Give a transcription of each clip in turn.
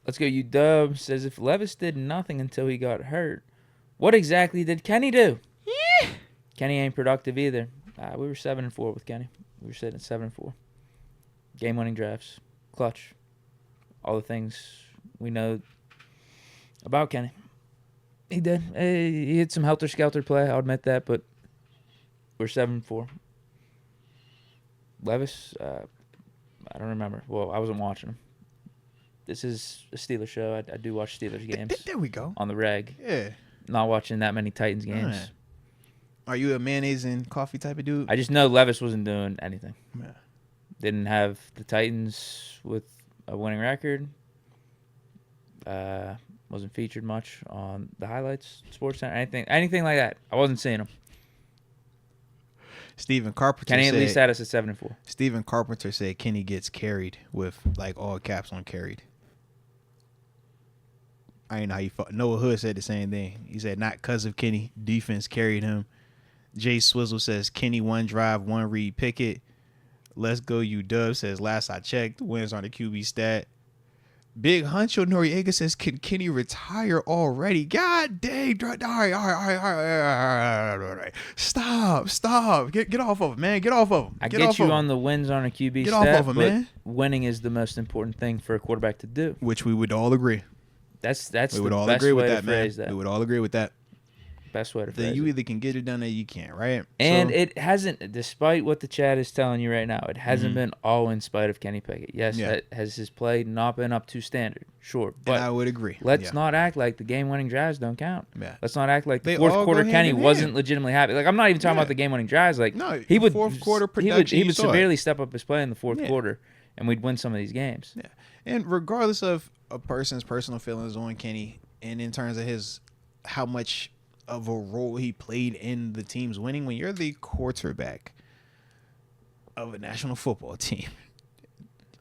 Let's go. UW says if Levis did nothing until he got hurt, what exactly did Kenny do? Yeah. Kenny ain't productive either. We were 7-4 with Kenny. We were sitting at 7-4. Game-winning drives, clutch, all the things we know about Kenny. He did. He had some helter-skelter play. I'll admit that, but we're 7-4. Levis, I don't remember. Well, I wasn't watching him. This is a Steelers show. I do watch Steelers games. There we go. On the reg. Yeah. Not watching that many Titans games. Right. Are you a mayonnaise and coffee type of dude? I just know Levis wasn't doing anything. Yeah. Didn't have the Titans with a winning record. Wasn't featured much on the highlights, Sports Center, anything like that. I wasn't seeing him. Stephen Carpenter Kenny said, at least had us at 7-4. Stephen Carpenter said Kenny gets carried with like all caps on carried. I ain't know how you fought. Noah Hood said the same thing. He said not because of Kenny, defense carried him. Jay Swizzle says Kenny 1 drive, 1 read Pickett. Let's go UW says last I checked, wins on the QB stat. Big Huncho Noriega says, can Kenny retire already? God dang. All right. Stop. Get off of him, man. Get off of him. I get you on the wins on a QB Get stat, off of him, but man. winning is the most important thing for a quarterback to do. Which we would all agree. That's We would the all best agree way with to that, man. phrase that. We would all agree with that. Best way to phrase Then you it. either can get it done or you can't, right? And So, it hasn't, despite what the chat is telling you right now, it hasn't been all in spite of Kenny Pickett. Yes, Yeah. has his play not been up to standard? Sure. and But I would agree. let's not act like the game-winning drives don't count. Yeah. Let's not act like the They fourth all quarter go hand Kenny in hand. wasn't legitimately happy. Like, I'm not even talking Yeah. about the game-winning drives. Like, No, he would fourth quarter he production, you would saw it. severely step up his play in the fourth Yeah. quarter, and we'd win some of these games. Yeah. And regardless of a person's personal feelings on Kenny, and in terms of how much of a role he played in the team's winning, when you're the quarterback of a national football team,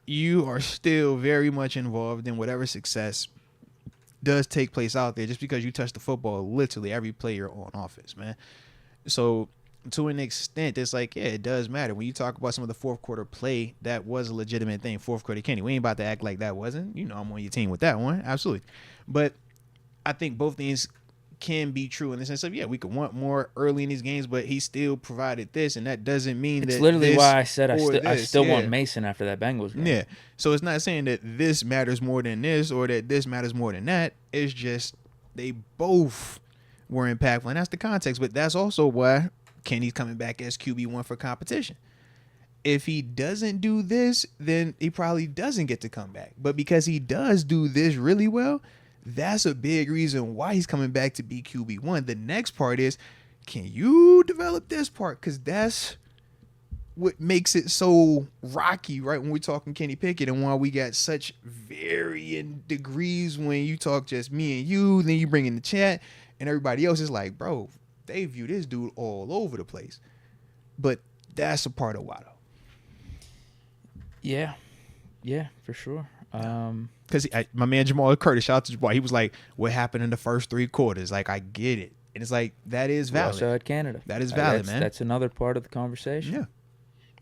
you are still very much involved in whatever success does take place out there, just because you touch the football literally every player on offense, man. So to an extent, it's like, yeah, it does matter. When you talk about some of the fourth quarter play, that was a legitimate thing. Fourth quarter Kenny, we ain't about to act like that wasn't. You know, I'm on your team with that one. Absolutely. But I think both things can be true in the sense of, yeah, we could want more early in these games, but he still provided this, and that doesn't mean It's that literally this why I said I this, still yeah. want Mason after that Bengals game. Yeah. So it's not saying that this matters more than this or that this matters more than that. It's just they both were impactful, and that's the context. But that's also why Kenny's coming back as QB1 for competition. If he doesn't do this, then he probably doesn't get to come back. But because he does do this really well, that's a big reason why he's coming back to be QB1. The next part is, can you develop this part? Because that's what makes it so rocky, right? When we're talking Kenny Pickett, and why we got such varying degrees when you talk just me and you, then you bring in the chat, and everybody else is like, bro, they view this dude all over the place. But that's a part of why, though. Yeah, for sure. Because my man Jamal Curtis, shout out to Jamal, he was like, what happened in the first 3 quarters? Like, I get it. And it's like, that is We valid. also had Canada. That is valid, man. That's another part of the conversation. Yeah.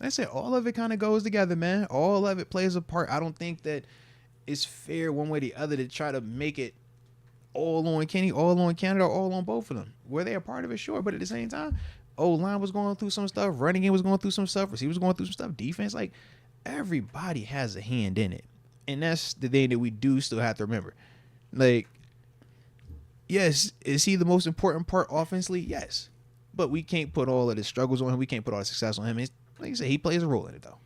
That's it. All of it kind of goes together, man. All of it plays a part. I don't think that it's fair one way or the other to try to make it all on Kenny, all on Canada, all on both of them. Were they a part of it? Sure. But at the same time, O-line was going through some stuff. Running game was going through some stuff. Receiver was going through some stuff. Defense, like, everybody has a hand in it. And that's the thing that we do still have to remember. Like, yes, is he the most important part offensively? Yes. But we can't put all of the struggles on him. We can't put all the success on him. It's, like I said, he plays a role in it, though.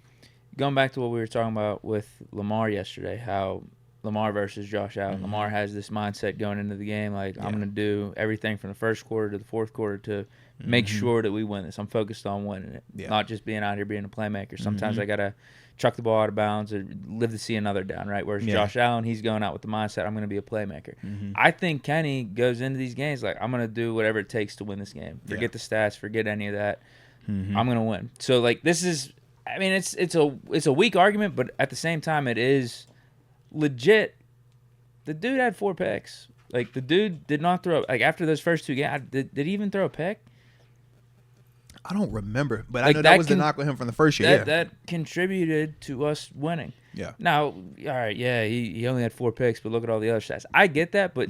Going back to what we were talking about with Lamar yesterday, how Lamar versus Josh Allen. Mm-hmm. Lamar has this mindset going into the game, like, I'm going to do everything from the first quarter to the fourth quarter to make sure that we win this. I'm focused on winning it, not just being out here being a playmaker. Sometimes I got to chuck the ball out of bounds or live to see another down, right? Whereas Josh Allen, he's going out with the mindset, I'm going to be a playmaker. I think Kenny goes into these games like, I'm going to do whatever it takes to win this game. Forget the stats, forget any of that. I'm going to win. So, like, this is, I mean, it's a weak argument, but at the same time, it is legit. The dude had 4 picks. Like, the dude did not throw, like, after those first 2 games, did he even throw a pick? I don't remember, but Like, I know that was the knock with him from the first year. That contributed to us winning. Yeah. Now, all right, yeah, he only had 4 picks, but look at all the other stats. I get that, but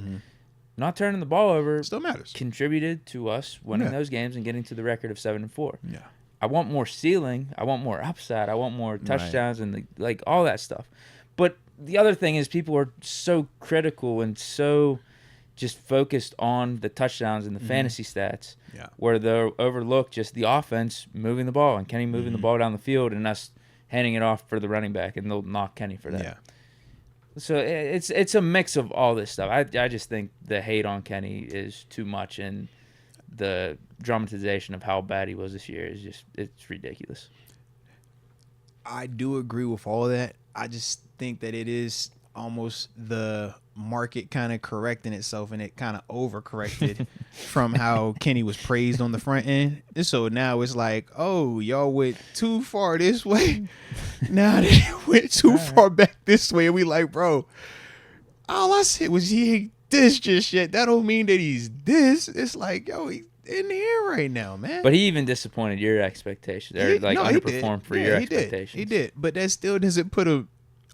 not turning the ball over still matters. Contributed to us winning those games and getting to the record of 7-4. Yeah. I want more ceiling. I want more upside. I want more touchdowns and all that stuff. But the other thing is people are so critical and so just focused on the touchdowns and the fantasy stats where they'll overlook just the offense moving the ball and Kenny moving the ball down the field and us handing it off for the running back, and they'll knock Kenny for that. Yeah. So it's a mix of all this stuff. I just think the hate on Kenny is too much, and the dramatization of how bad he was this year is it's ridiculous. I do agree with all of that. I just think that it is almost the market kind of correcting itself, and it kind of overcorrected from how Kenny was praised on the front end. And so now it's like, oh, y'all went too far this way. Now they went too far back this way. And we like, bro, all I said was he ain't this just yet. That don't mean that he's this. It's like, yo, he's in the air right now, man. But he even disappointed your expectations. Or underperformed for your expectations. He did. But that still doesn't put him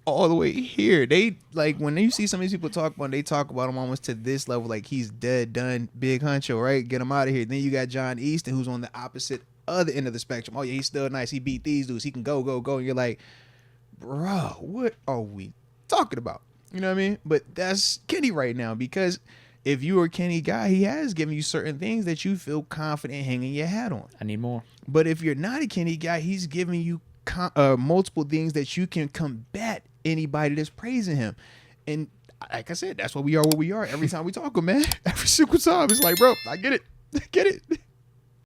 all the way here. They when you see some of these people talk about, they talk about him almost to this level, like he's dead, done, big honcho, right? Get him out of here. Then you got John Easton, who's on the opposite other end of the spectrum. Oh yeah, he's still nice. He beat these dudes. He can go. And you're like, bro, what are we talking about? You know what I mean? But that's Kenny right now, because if you are a Kenny guy, he has given you certain things that you feel confident hanging your hat on. I need more. But if you're not a Kenny guy, he's giving you multiple things that you can combat anybody that's praising him. And like I said, that's why we are what we are every time we talk, man. Every single time. It's like, bro, I get it.